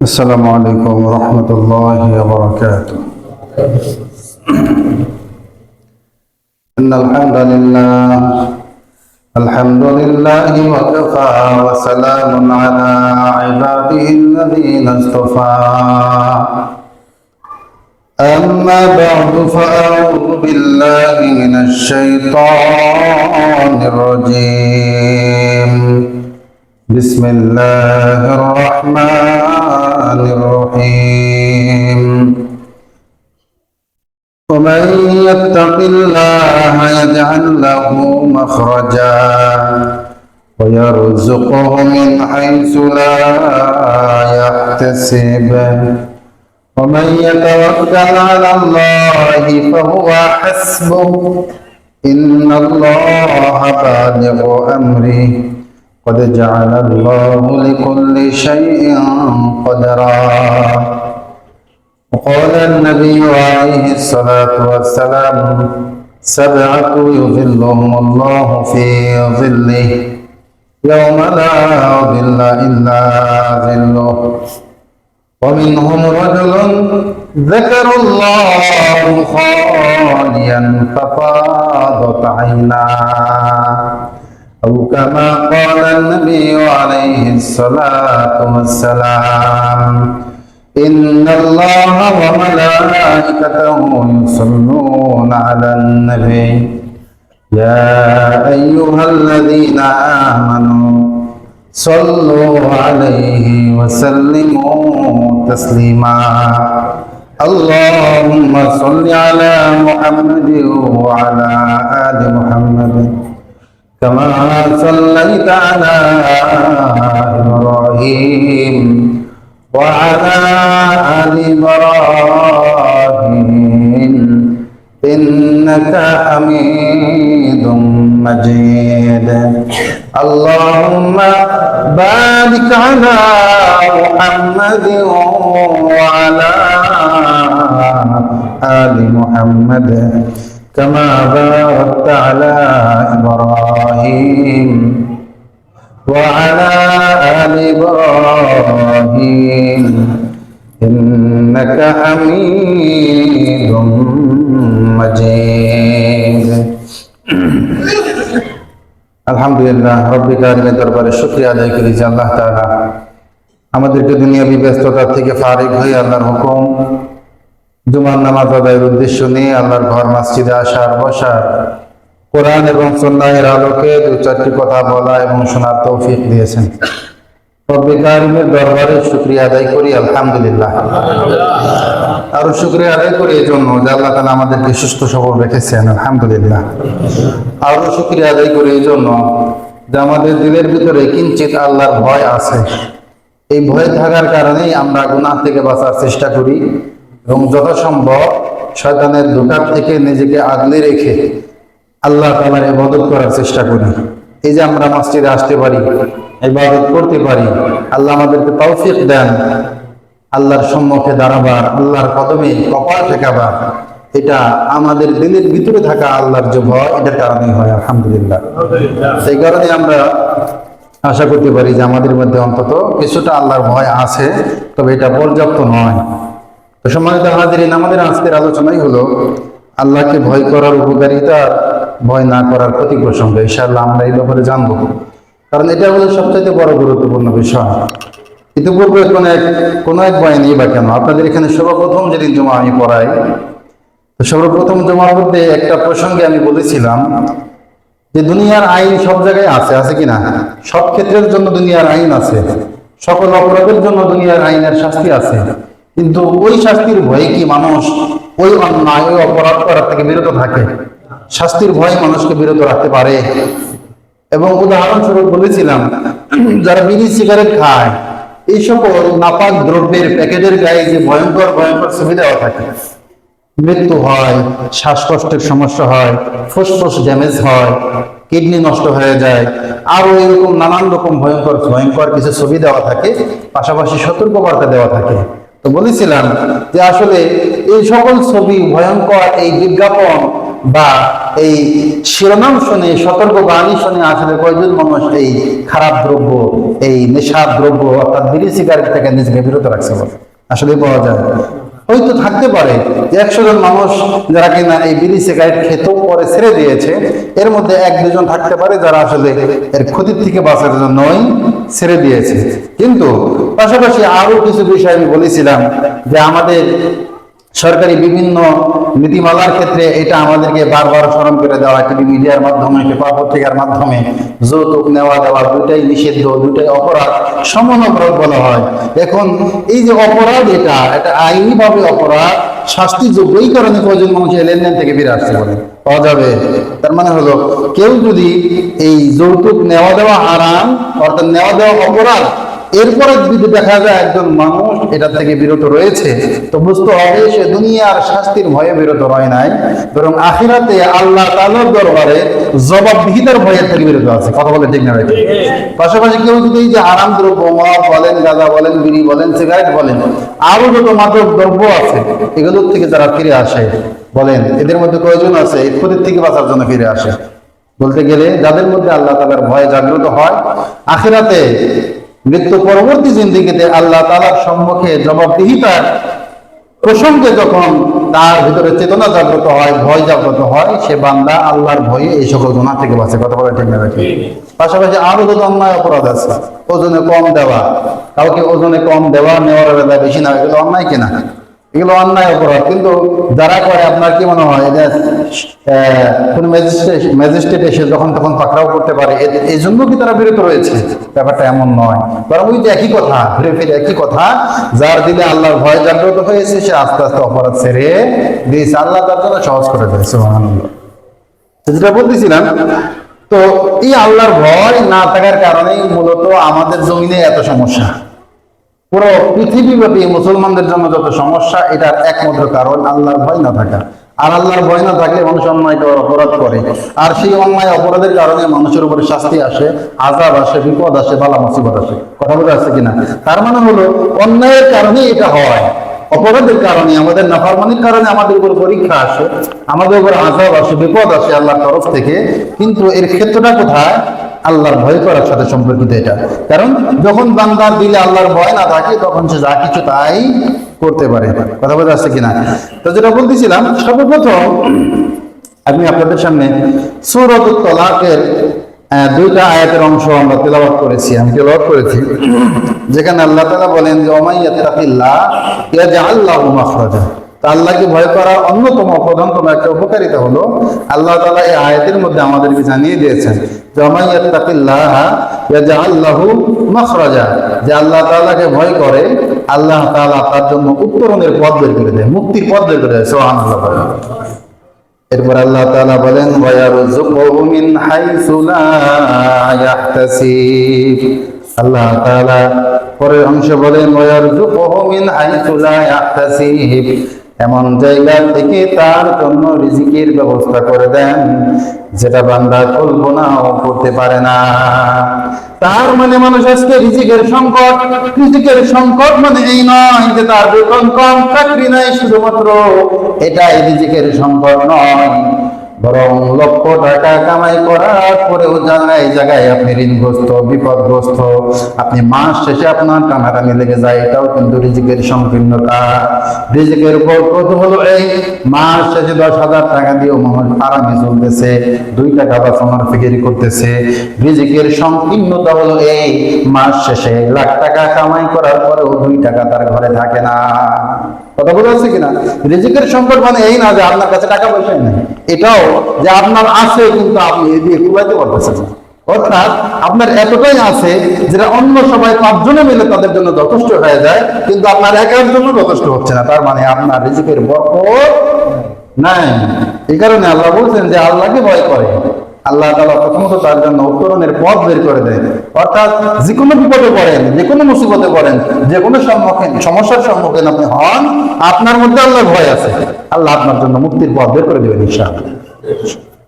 السلام عليكم ورحمة الله وبركاته. إن الحمد لله وكفى وسلام على عباده الذين اصطفى. أما بعد فأعوذ بالله من الشيطان الرجيم. بسم الله الرحمن الرحيم. ومن يتق الله يجعل له مخرجا ويرزقه من حيث لا يحتسب ومن يتوكل على الله فهو حسبه إن الله بالغ أمره قد جعل الله لكل شيء قدرا. وقال النبي عليه الصلاة والسلام: سبعة يظلهم الله في ظله يوم لا ظل إلا ظله. ومنهم رجل ذكر الله خاليا ففاضت عيناه أو كما قال النبي عليه الصلاة والسلام: إن الله وملائكته يصلون على النبي يا أيها الذين آمنوا صلوا عليه وسلموا تسليما. اللهم صل على محمد وعلى آل محمد كما صليت على إبراهيم وعلى آل إبراهيم إنك حميد مجيد. اللهم بارك على محمد وعلى آل محمد كما باركت على إبراهيم وعلى آل إبراهيم إنك حميد مجيد. আলহামদুলিল্লাহ রব্বিল আলামিনের দরবারে শুকরিয়া আদায় করি যে আল্লাহ তাআলা আমাদেরকে দুনিয়াবি ব্যস্ততা থেকে ফারিগ হয়ে আল্লাহর হুকুম জুমার নামাজ আদায়ের উদ্দেশ্য নিয়ে আল্লাহর ঘর মসজিদে আসার বসার কোরআন এবং সুন্নাহের আলোকে দু চারটি কথা বলা এবং শোনার তৌফিক দিয়েছেন। রব্বিল আলামিনের দরবারে শুকরিয়া আদায় করি আলহামদুলিল্লাহ। আরো শুকরিয়া আদায় করি এই জন্য যে আল্লাহ তাআলা আমাদেরকে সুস্থ সবল রেখেছেন আলহামদুলিল্লাহ। আরো শুকরিয়া আদায় করি এই জন্য যে আমাদের দিলের ভিতরে কিঞ্চিত আল্লাহর ভয় আছে। এই ভয় থাকার কারণেই আমরা গুনাহ থেকে বাঁচার চেষ্টা করি এবং যথাসম্ভব শয়তানের ধোঁকা থেকে নিজেকে আগলে রেখে আল্লাহ তাআলার ইবাদত করার চেষ্টা করি। এই যে আমরা মসজিদে আসতে পারি, ইবাদত করতে পারি, আল্লাহ আমাদেরকে তৌফিক দেন আল্লাহর সম্মুখে দাঁড়াবার, আল্লাহর কদমে কপাল ঠেকাবার, এটা আমাদের দিলের ভিতরে থাকা আল্লাহর যে ভয়, এটার কারণেই হয় আলহামদুলিল্লাহ। সেই কারণে আমরা আশা করতে পারি যে আমাদের মধ্যে অন্তত কিছুটা আল্লাহর ভয় আছে, তবে এটা পর্যাপ্ত নয়। তো সম্মানিত হাজিরিন, আমাদের আজকের আলোচনাই হলো আল্লাহকে ভয় করার উপকারিতা, ভয় না করার ক্ষতি প্রসঙ্গ। ইনশাআল্লাহ আমরা এই ব্যাপারে জানবো, কারণ এটা হলো সবচেয়ে বড় গুরুত্বপূর্ণ বিষয়। ইতিপূর্বে কোনো এক ভয় নেই বা কেন, আপনাদের এখানে সর্বপ্রথম যেদিন জমা আমি পড়াই, তো সর্বপ্রথম জমার মধ্যে একটা প্রসঙ্গে আমি বলেছিলাম যে দুনিয়ার আইন সব জায়গায় আছে কিনা, সব ক্ষেত্রের জন্য দুনিয়ার আইন আছে, সকল অপরাধের জন্য দুনিয়ার আইনের শাস্তি আছে, কিন্তু ওই শাস্তির ভয়ে কি মানুষ ওই অন্যায় ওই অপরাধ করার থেকে বিরত থাকে? শাস্তির ভয় মানুষকে বিরত রাখতে পারে। এবং উদাহরণস্বরূপ বলেছিলাম, যারা বিড়ি সিগারেট খায়, এই সকল নাপাক দ্রব্যের প্যাকেটের গায়ে যে ভয়ঙ্কর ভয়ঙ্কর ছবি দেওয়া থাকে, মৃত্যু হয়, শ্বাসকষ্টের সমস্যা হয়, ফুসফুস ড্যামেজ হয়, কিডনি নষ্ট হয়ে যায়, আরো এরকম নানান রকম ভয়ঙ্কর ভয়ঙ্কর কিছু ছবি দেওয়া থাকে, পাশাপাশি সতর্কবার্তা দেওয়া থাকে। তো বলেছিলাম যে আসলে এই সকল ছবি, ভয়ঙ্কর এই বিজ্ঞাপন বা এই শিরোনাম শুনে, সতর্ক বাণী শুনে আসলে কয়জন মানুষ এই খারাপ দ্রব্য, এই নেশার দ্রব্য অর্থাৎ বিড়ি সিগারেট থেকে নিজেকে বিরত রাখছে বলে? আসলে পাওয়া যায়? হয়তো থাকতে পারে যে 100 জন মানুষ যারা কিনা এই বিড়ি সিগারেট খেতেও পরে ছেড়ে দিয়েছে, এর মধ্যে 1-2 জন থাকতে পারে যারা আসলে এর ক্ষতির থেকে বাঁচার জন্যই ছেড়ে দিয়েছে। কিন্তু পাশাপাশি আরো কিছু বিষয় আমি বলেছিলাম যে আমাদের সরকারি বিভিন্ন নীতিমালার ক্ষেত্রে এটা আমাদেরকে বারবার স্মরণ করে দেওয়া, টিভি মিডিয়ার মাধ্যমে, পেপার পত্রিকার মাধ্যমে যৌতুক নেওয়া দেওয়া দুইটাই নিষিদ্ধ, দুইটাই অপরাধ, সমান অপরাধ বলা হয়। এখন এই যে অপরাধ, এটা আইনিভাবে অপরাধ, শাস্তিযোগ্য, এই কারণে কয়জন মানুষ এই লেনদেন থেকে ফিরে আসতে পারে, পাওয়া যাবে। তার মানে হলো কেউ যদি এই যৌতুক নেওয়া দেওয়া হারাম অর্থাৎ নেওয়া দেওয়া অপরাধ, এরপরে যদি দেখা যায় একজন মানুষ এটা থেকে বিরত রয়েছে, তো বুঝতে হবে সে দুনিয়ার শাস্তির ভয়ে বিরত হয় নাই, বরং আখিরাতে আল্লাহ তাআলার দরবারে জবাবদিহিতার ভয়ের থেকে বিরত আছে। কথা বলে ঠিক না ভাই? পাশাপাশি কেউ যদি এই যে হারাম দ্রব্য, মদ বলেন, গাঁজা বলেন, বিড়ি বলেন, সিগারেট বলেন, আরো যত মাদক দ্রব্য আছে, এগুলোর থেকে যারা ফিরে আসে, বলেন এদের মধ্যে কয়জন আছে এই ক্ষতির থেকে বাঁচার জন্য ফিরে আসে? বলতে গেলে যাদের মধ্যে আল্লাহ তাআলার ভয় জাগ্রত হয়, আখিরাতে মৃত্যু পরবর্তী জিন্দেগিতে আল্লাহ তাআলার সম্মুখে জবাবদিহিতার প্রসঙ্গে যখন তার ভিতরে চেতনা জাগ্রত হয়, ভয় জাগ্রত হয়, সে বান্দা আল্লাহর ভয়ে এই সকল গুনাহ থেকে বাঁচে। কথা বলে ঠিক না? পাশাপাশি আরো যত অন্যায় অপরাধ আছে, ওজনে কম দেওয়া, কাউকে ওজনে কম দেওয়া, নেওয়ার বেলা বেশি না, এগুলো অন্যায় কিনা? এগুলো অন্যায় অপরাধ। কিন্তু যারা করে, আপনার কি মনে হয় যে কোন ম্যাজিস্ট্রেট এসে যখন তখন পাকড়াও করতে পারে, এই জন্য কি তারা বিরত রয়েছে? ব্যাপারটা এমন নয়, বরং ওই যে একই কথা, ঘুরে ফিরে একই কথা, যার দিলে আল্লাহর ভয় জাগ্রত হয়েছে সে আস্তে আস্তে অপরাধ ছেড়ে দিয়েছে, আল্লাহ তার জন্য সহজ করে দিয়েছে। সুবহানাল্লাহ। যেটা বলতেছিলাম, তো এই আল্লাহর ভয় না থাকার কারণেই মূলত আমাদের জমিনে এত সমস্যা, পুরো পৃথিবীব্যাপী মুসলমানদের জন্য যত সমস্যা, এটার একমাত্র কারণ আল্লাহর ভয় না থাকা। আর আল্লাহর ভয় না থাকলে মানুষ অন্যায় অপরাধ করে, আর সেই অন্যায় অপরাধের কারণে মানুষের উপরে শাস্তি আসে, আযাব আসে, বিপদ আসে, বালা মুসিবত আসে। কথা বলে আসছে কিনা? তার মানে হলো অন্যায়ের কারণে এটা হয়, অপরাধের কারণে, আমাদের নাফরমানির কারণে আমাদের উপর পরীক্ষা আসে, আমাদের উপর আযাব আসে, বিপদ আসে আল্লাহর তরফ থেকে। কিন্তু এর ক্ষেত্রটা কোথায়? আল্লাহর ভয় করার সাথে সম্পর্কিত এটা। কারণ যখন বান্দার দিলে আল্লাহর ভয় না থাকে, তখন সে যা কিছু তাই করতে পারে। কথা বোঝা যাচ্ছে কিনা? তো যেটা বলতেছিলাম, সর্বপ্রথম আমি আপনাদের সামনে সূরাতুত তালাকের 2টা আয়াতের অংশ আমরা তেলাওয়াত করেছি, আমি তেলাওয়াত করেছি, যেখানে আল্লাহ তাআলা বলেন যে ওমাই ইয়াত্তাকিল্লাহ ইয়াজআল লাহু মাখরাজা। তা আল্লাহকে ভয় করার অন্যতম প্রধানতম একটা উপকারিতা হলো আল্লাহ তাআলা এই আয়াতের মধ্যে আমাদেরকে জানিয়ে দিয়েছেন যে ওমাই ইয়াত্তাকিল্লাহ ইয়াজআল লাহু মাখরাজা, যে আল্লাহ তাআলাকে ভয় করে আল্লাহ তাআলা তার জন্য উত্তরণের পথ বের করে দেয়, মুক্তির পথ বের করে দেয়। সুবহানাল্লাহ। এরপর আল্লাহ তাআলা বলেন ওয়ায়ারযুকুহু মিন হাইসু লা ইয়াহতাসিব। আল্লাহ তাআলা পরের অংশে বলেন ওয়ায়ারযুকুহু মিন হাইসু লা ইয়াহতাসিব, এমন জায়গা থেকে তার জন্য রিজিকের ব্যবস্থা করে দেন যেটা বান্দা কল্পনাও করতে পারে না। তার মানে মানুষ আজকে রিজিকের সংকট মানে এই নয় যে তার বেতন কম, চাকরি নাই, শুধুমাত্র এটাই রিজিকের সংকট নয়, বরং লক্ষ টাকা কামাই করার পরেও জায়গায় আপনি ঋণগ্রস্ত, বিপদগ্রস্ত, আপনি মাস শেষে আপনার টানাটানি লেগে যায়, এটাও কিন্তু রিজিকের সংকীর্ণতা। রিজিকের বরকত হলো এই মাস শেষে 10,000 টাকা দিয়েও মানুষ আরামে চলতেছে, 2 টাকা বাঁচানোর ফিকিরি করতেছে। রিজিকের সংকীর্ণতা হলো এই মাস শেষে 1 লাখ টাকা কামাই করার পরেও 2 টাকা তার ঘরে থাকে না। কথা বোঝা যাচ্ছে কিনা? রিজিকের সংকট মানে এই না যে আপনার কাছে টাকা পয়সাই নেই, এটাও যে আপনার আছে কিন্তু আপনি এই দিয়ে কুলাইতে পারতেছেন না। অর্থাৎ আপনার এতটাই আছে যেটা অন্য সবাই 5 জনে মিলে তাদের জন্য যথেষ্ট হয়ে যায়, কিন্তু আপনার একার জন্য যথেষ্ট হচ্ছে না। তার মানে আপনার রিজিকের বরকত নাই। এই কারণে আল্লাহ বলছেন যে আল্লাহকে ভয় করে আল্লাহ তাআলা প্রথমত তার জন্য উত্তরণের পথ বের করে দেয়। অর্থাৎ যে কোনো বিপদে পড়েন, যে কোনো মুসিবতে পড়েন, যে কোনো সমস্যার সম্মুখীন আপনি হন, আপনার মধ্যে আল্লাহর ভয় আছে, আল্লাহ আপনার জন্য মুক্তির পথ বের করে দেবেন ইনশাআল্লাহ।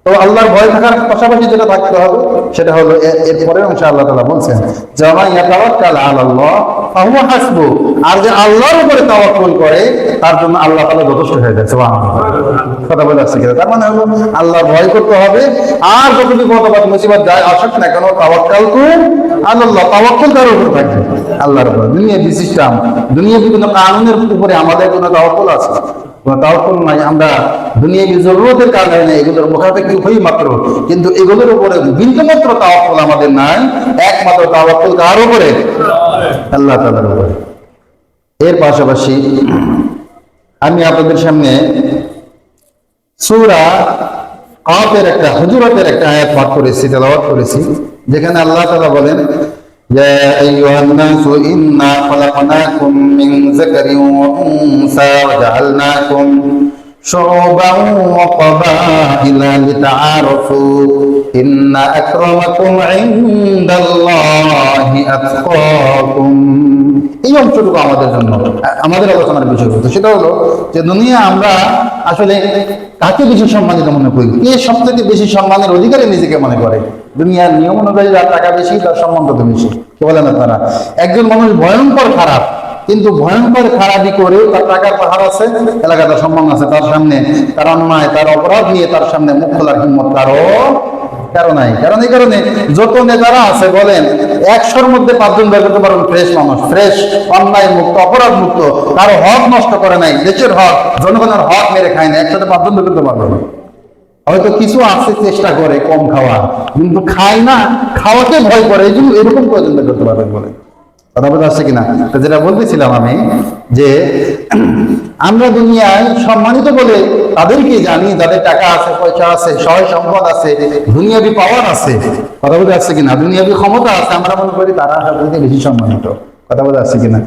তো আল্লাহর ভয় থাকার পাশাপাশি যেটা থাকতে হবে সেটা হলো এর পরের অংশে আল্লাহ তাআলা বলছেন জামা ইয়াতাওয়াক্কাল আলাল্লাহ ফাহুয়া হাসবু, আর যে আল্লাহর উপরে তাওয়াক্কুল করে তার জন্য আল্লাহ তাআলা যথেষ্ট হয়ে যায়। সুবহানাল্লাহ, কথা বলে আসছে কিনা? তার মানে হলো আল্লাহর ভয় করতে হবে, আর যত বিপদ মুসিবত যায় আসুক না কেন তাওয়াক্কালতু আলাল্লাহ, তাওয়াক্কুল তার উপর থাকবে, আল্লাহর উপর। দুনিয়াবি সিস্টেম, দুনিয়াবি কোনো কানুনের উপরে আমাদের কোনো তাওয়াক্কুল আছে? কোনো তাওয়াক্কুল নাই। আমরা দুনিয়াবি জরুরতের কারণে এগুলোর মুখাপেক্ষি হই মাত্র, কিন্তু এগুলোর উপরে বিন্দুমাত্র তাওয়াক্কুল আমাদের নাই। একমাত্র তাওয়াক্কুল কার উপরে? আল্লাহ তাআলার উপরে। এর পাশাপাশি আমি আপনাদের সামনে সূরা কাফের একটা হুজুরাতের একটা আয়াত পাঠ করেছি, তেলাওয়াত করেছি, যেখানে আল্লাহ তাআলা বলেন يا أيها الناس إنا خلقناكم من ذكر وأنثى وجعلناكم شعوبا وقبائل لتعارفوا إن أكرمكم عند الله أتقاكم। এই অংশটুকু আমাদের জন্য, আমাদের আলোচনার বিষয়বস্তু সেটা হলো যে দুনিয়া আমরা আসলে কাকে বেশি সম্মানিত মনে করি, কে সবথেকে বেশি সম্মানের অধিকারী নিজেকে মনে করে। দুনিয়ার নিয়ম অনুযায়ী যার টাকা বেশি তার সম্মান তত বেশি। কি বলেন আপনারা? একজন মানুষ ভয়ঙ্কর খারাপ, কিন্তু ভয়ঙ্কর খারাপই করেও তার টাকার পাহাড় আছে, এলাকাটা সম্মান আছে, তার সামনে তার অন্যায় তার অপরাধ নিয়ে তার সামনে মুখ খোলার হিম্মত কারো নাই। কারণ এই কারণে যত নেতারা আছে বলেন 100-র মধ্যে 5 জন বের করতে পারবেন ফ্রেশ মানুষ, ফ্রেশ, অন্যায় মুক্ত, অপরাধ মুক্ত, কারো হক নষ্ট করে নাই, দেশের হক জনগণের হক মেরে খায় না, একসাথে 5 জন বের করতে পারবেন। হয়তো কিছু আছে চেষ্টা করে কম খাওয়ার, কিন্তু খায় না, খাওয়াতে ভয় করে, এই জন্য এরকম কয়জন বের করতে পারবেন বলে। কথা বলতে আসছে কিনা? তো যেটা বলতেছিলাম আমি, যে আমরা দুনিয়ায় সম্মানিত বলে তাদেরকে জানি যাদের টাকা আছে, পয়সা আছে, সহায় সম্পদ আছে, দুনিয়াবি পাওয়ার আছে। কথা বলতে আসছে কিনা? দুনিয়াবি ক্ষমতা আছে, আমরা মনে করি তারা সবথেকে বেশি সম্মানিত। কথা বলতে আসছে কিনা?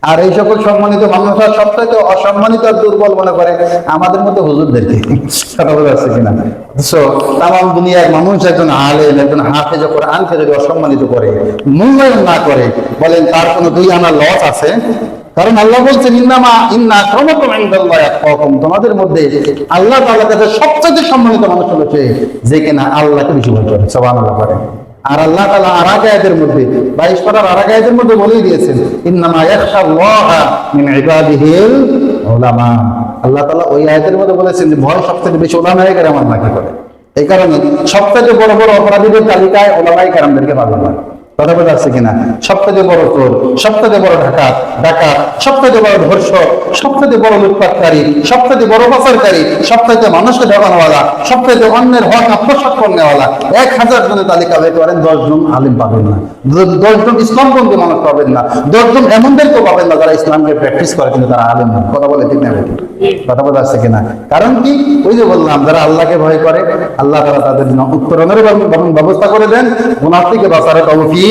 আর এই সকল সম্মানিত মানুষরা সবথেকে অসম্মানিত আর দুর্বল মনে করে আমাদের মতো হুজুরদেরকে। কথা বলতে আসছে কিনা? তাম দুনিয়ার মানুষ একজন আলেম, একজন হাফেজ কোরআনকে যদি অসম্মানিত করে, মূল্যায়ন না করে, বলেন তার কোনো 2 আনা লস আছে? কারণ আল্লাহ বলছেন ইন্না আক্রামাকুম ইনদাল্লাহি আতকাকুম, তোমাদের মধ্যে আল্লাহ তাআলার কাছে সবচেয়ে সম্মানিত মানুষ হলো যে কিনা আল্লাহকে বেশি ভয় করে। সুবহানাল্লাহ পড়ে। আর আল্লাহ তাআলা আরেক আয়াতের মধ্যে 22 পারার আরেক আয়াতের মধ্যে বলেই দিয়েছেন ইন্নামা ইয়াখশাল্লাহা মিন ইবাদিহিল উলামা। আল্লাহ তাআলা ওই আয়াতের মধ্যে বলেছেন যে ভয় সবচেয়ে বেশি উলামায়ে কেরাম আল্লাহকে করে। এই কারণে সবচেয়ে বড় বড় অপরাধীদের তালিকায় উলামায়ে কেরামদেরকে পাবেন না। কথা বলতে আসছে কিনা? সবচেয়ে বড় চোর, সবচেয়ে বড় ডাকাত, সবচেয়ে বড় ধর্ষক, সবচেয়ে বড় লুটপাটকারী, সবচেয়ে বড় পাচারকারী, সবচেয়ে মানুষকে ঠকানোওয়ালা, সবচেয়ে অন্যের হক আত্মসাৎ করনেওয়ালা, 1000 জনের তালিকা বের করেন, 10 জন আলিম পাবেন না, 10 জন ইসলামপন্থী মানুষ পাবেন না, 10 জন এমনদেরকে পাবেন না যারা ইসলামকে প্র্যাকটিস করে কিন্তু তারা আলিম না। কথা বলে ঠিক না? কথা বলতে আসছে কিনা? কারণ কি? ওই যে বললাম, যারা আল্লাহকে ভয় করে আল্লাহ তাআলা তাদের জন্য উত্তরণের ব্যবস্থা করে দেন, গুনাহ থেকে বাঁচার তৌফিক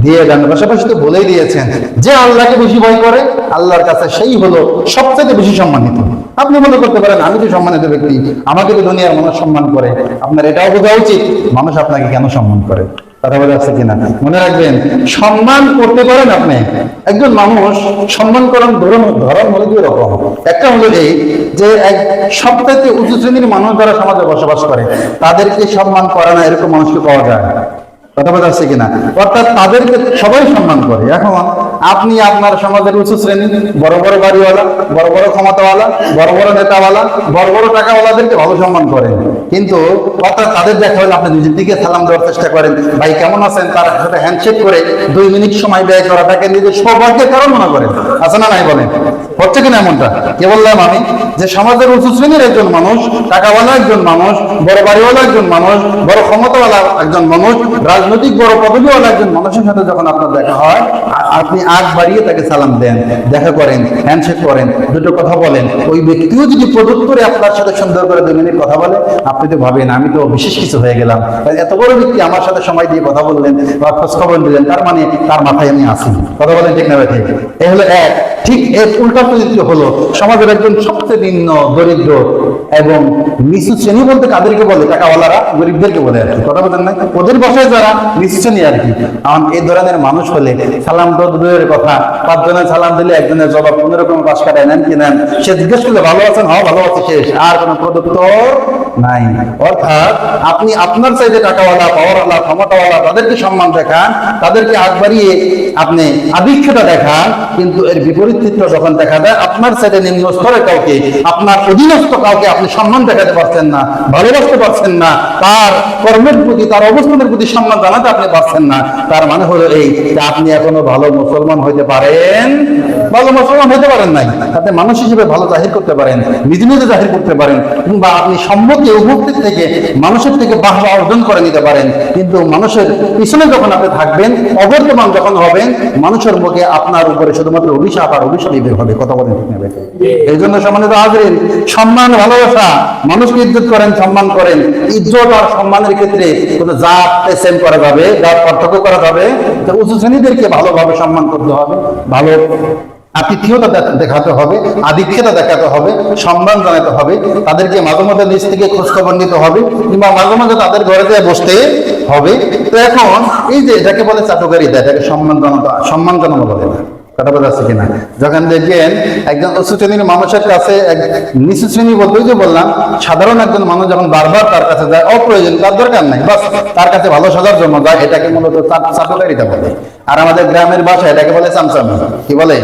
দিয়ে দেন। পাশাপাশি তো বলেই দিয়েছেন যে আল্লাহকে বেশি ভয় করে আল্লাহর কাছে সেই হলো সবচেয়ে বেশি সম্মানিত। আপনি মনে করতে পারেন আমি তো সম্মানিত ব্যক্তি, আমাকে তো দুনিয়ার মানুষ সম্মান করে, আপনার এটাও বোঝা উচিত মানুষ আপনাকে কেন সম্মান করে। কথা বলে আসছে কিনা? মনে রাখবেন, সম্মান করতে পারেন আপনি। একজন মানুষ সম্মান করার ধরন হলো 2 রকম। একটা হলো এই যে সবচেয়ে উঁচু শ্রেণীর মানুষ যারা সমাজে বসবাস করে তাদেরকে সম্মান করে না, এরকম মানুষকে পাওয়া যায়। কথা বলতে আসছে কিনা? অর্থাৎ তাদেরকে সবাই সম্মান করে। এখন আপনি আপনার সমাজের উঁচু শ্রেণী, বড় বড় বাড়িওয়ালা, বড় বড় ক্ষমতাওয়ালা, বড় বড় নেতাওয়ালা, বড় বড় টাকাওয়ালাদেরকে ভালো সম্মান করেন, কিন্তু অর্থাৎ তাদের দেখা হলে আপনি নিজের দিকে সালাম দেওয়ার চেষ্টা করেন, ভাই কেমন আছেন, তার সাথে হ্যান্ডশেক করে 2 মিনিট সময় ব্যয় করাটাকে নিজের সৌভাগ্যের কারণ মনে করেন। আছে না নাই বলেন? হচ্ছে কিনা এমনটা? কে বললাম আমি যে সমাজের উঁচু শ্রেণীর একজন মানুষ, টাকাওয়ালা একজন মানুষ, বড় বাড়িওয়ালা একজন মানুষ, বড় ক্ষমতাওয়ালা একজন মানুষ, রাজনৈতিক বড় পদবীওয়ালা একজন মানুষের সাথে যখন আপনার দেখা হয়, আপনি আগ বাড়িয়ে তাকে সালাম দেন, দেখা করেন, হ্যান্ডশেক করেন, 2টো কথা বলেন, ওই ব্যক্তিও যদি প্রদত্তরে আপনার সাথে সুন্দর করে 2 মিনিট কথা বলে, আপনি তো ভাবেন আমি তো বিশেষ কিছু হয়ে গেলাম, এত বড় ব্যক্তি আমার সাথে সময় দিয়ে কথা বললেন বা খোঁজ খবর দিলেন, তার মানে তার মাথায় আমি আসি। কথা বলেন ঠিক না? ঠিক। এই হলো এক। ঠিক এর উল্টা চরিত্র হলো সমাজের একজন সবচেয়ে নিম্ন, দরিদ্র, এবং নিচু শ্রেণী বলতে কাদেরকে বলে? টাকাওয়ালারা, গরিবদেরকে বলে আর কি, কথা বলেন না? ওদের বসায় যারা নিচু শ্রেণী আর কি। কারণ এই ধরনের মানুষ হলে সালাম তো দূরের কথা, 5 জনের সালাম দিলে একজনের জবাব 15 রকম পাশ কাটায় নেন কি নেন, সে জিজ্ঞেস করলে ভালো আছেন, হ্যাঁ ভালো আছে, শেষ, আর কোনো প্রদত্তর নাই। অর্থাৎ আপনি আপনার চাইতে টাকাওয়ালা, পাওয়ারওয়ালা, ক্ষমতাওয়ালা তাদেরকে সম্মান দেখান, তাদেরকে আগ বাড়িয়ে আপনি আধিক্যতা দেখান, কিন্তু এর বিপরীত চিত্র যখন দেখা যায় আপনার চাইতে নিম্ন স্তরের কাউকে, আপনার অধীনস্থ কাউকে আপনি সম্মান দেখাতে পারছেন না, ভালোবাসতে পারছেন না, তার কর্মের প্রতি, তার অবস্থানের প্রতি সম্মান জানাতে আপনি পারছেন না, তার মানে হলো এই যে আপনি এখনো ভালো মুসলমান হইতে পারেন, ভালো মুসলমান হইতে পারেন নাই। তাতে মানুষ হিসেবে ভালো জাহির করতে পারেন, নিজে নিজে জাহির করতে পারেন, কিংবা আপনি সম্মতি উপস্থিত থেকে মানুষের থেকে বাহবা অর্জন করে নিতে পারেন, কিন্তু মানুষের পিছনে যখন আপনি থাকবেন, অবর্তমান যখন হবেন, মানুষের মুখে আপনার উপরে শুধুমাত্র অভিশাপ আর অভিশাপই বের হবে, কথা বলেন ঠিক নেবে। এই জন্য সম্মানিত হাজরিন, সম্মান, ভালোবাসা, মানুষকে ইজ্জত করেন, সম্মান করেন। ইজ্জত আর সম্মানের ক্ষেত্রে কোনো জাত সেম করা যাবে, জাত পার্থক্য করা যাবে, উঁচু শ্রেণীদেরকে ভালোভাবে সম্মান করতে হবে, ভালো আতিথ্যতা দেখাতে হবে, আধিক্যতা দেখাতে হবে, সম্মান জানাতে হবে, তাদেরকে মাঝে মাঝে নিজ থেকে খোঁজখবর নিতে হবে, কিংবা মাঝে মাঝে তাদের ঘরে যেয়ে বসতে হবে। তো এখন এই যে এটাকে বলে চাটুকারিতা, এটাকে সম্মান জানানো বলে না, কথা বোঝা যাচ্ছে কিনা? যখন দেখবেন একজন উচ্চ শ্রেণীর মানুষের কাছে, নিচু শ্রেণী বলতেই যে বললাম, সাধারণ একজন মানুষ যখন বারবার তার কাছে যায়, অপ্রয়োজন, তার দরকার নাই, বাস তার কাছে ভালো সাজার জন্য যায়, এটাকে মূলত চাটুকারিতা বলে। আর আমাদের গ্রামের ভাষায় এটাকে বলে চামচামি, কি বলে?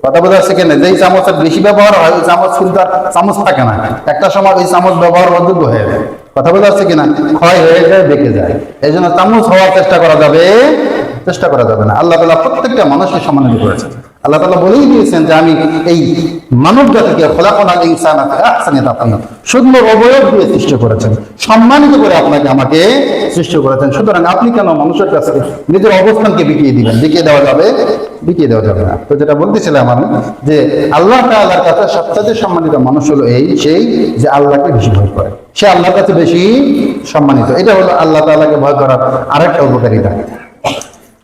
কথা বোঝা যাচ্ছে কিনা? যেই চামচের বেশি ব্যবহার হয়, ওই চামচ কিন্তু আর চামচ থাকে না, একটা সময় ওই চামচ ব্যবহার অযোগ্য হয়ে যায়, কথা বোঝা যাচ্ছে কিনা? ক্ষয় হয়ে যায়, বেঁকে যায়। এই জন্য চামচ হওয়ার চেষ্টা করা যাবে না। আল্লাহ তাআলা প্রত্যেকটা মানুষকে সম্মানিত করেছেন। আল্লাহ তাআলা বলেই দিয়েছেন যে আমি এই মানব জাতিকে খলাকনাল ইনসানা ফি আহসানি তাকওয়িম, সুন্দর অবয়ব দিয়ে সৃষ্টি করেছেন, সম্মানিত করে আপনাকে আমাকে সৃষ্টি করেছেন। সুতরাং আপনি কেন মানুষের কাছে নিজের অবস্থানকে বিকিয়ে দিবেন? বিকিয়ে দেওয়া যাবে না। তো যেটা বলতেছিলাম আমি, যে আল্লাহ তাআলার কাছে সবচেয়ে সম্মানিত মানুষ হলো সেই যে আল্লাহকে বেশি ভয় করে, সে আল্লাহর কাছে বেশি সম্মানিত। এটা হলো আল্লাহ তাআলাকে ভয় করার আরেকটা উপকারিতা।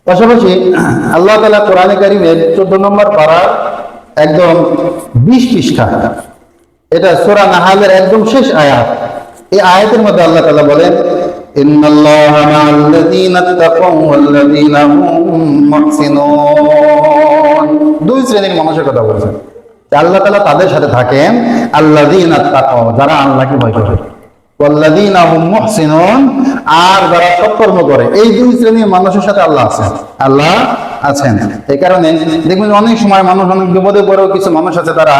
পাশাপাশি আল্লাহ তাআলা কোরআনে কারীমের 14 নম্বর পারার একদম 20 পৃষ্ঠা, এটা সূরা নাহালের একদম শেষ আয়াত, এই আয়াতের মধ্যে আল্লাহ তাআলা বলেন, ইন্নাল্লাহা মা'আল্লাযীনা তাকাউ ওয়াল্লাযীনা হুম মুহসিনুন। 2 শ্রেণীর মানুষের কথা বলছেন। আল্লাহ তাআলা তাদের সাথে থাকেন, আল্লাযীনা তাকাউ, যারা আল্লাহকে ভয় করে, ওয়াল্লাযীনা হুম মুহসিনুন, আর যারা সৎকর্ম করে। এই 2 শ্রেণীর মানুষের সাথে আল্লাহ আছেন। এই কারণে দেখবেন অনেক সময় মানুষ অনেক বিপদে পড়েও কিছু মানুষ আছে, তারা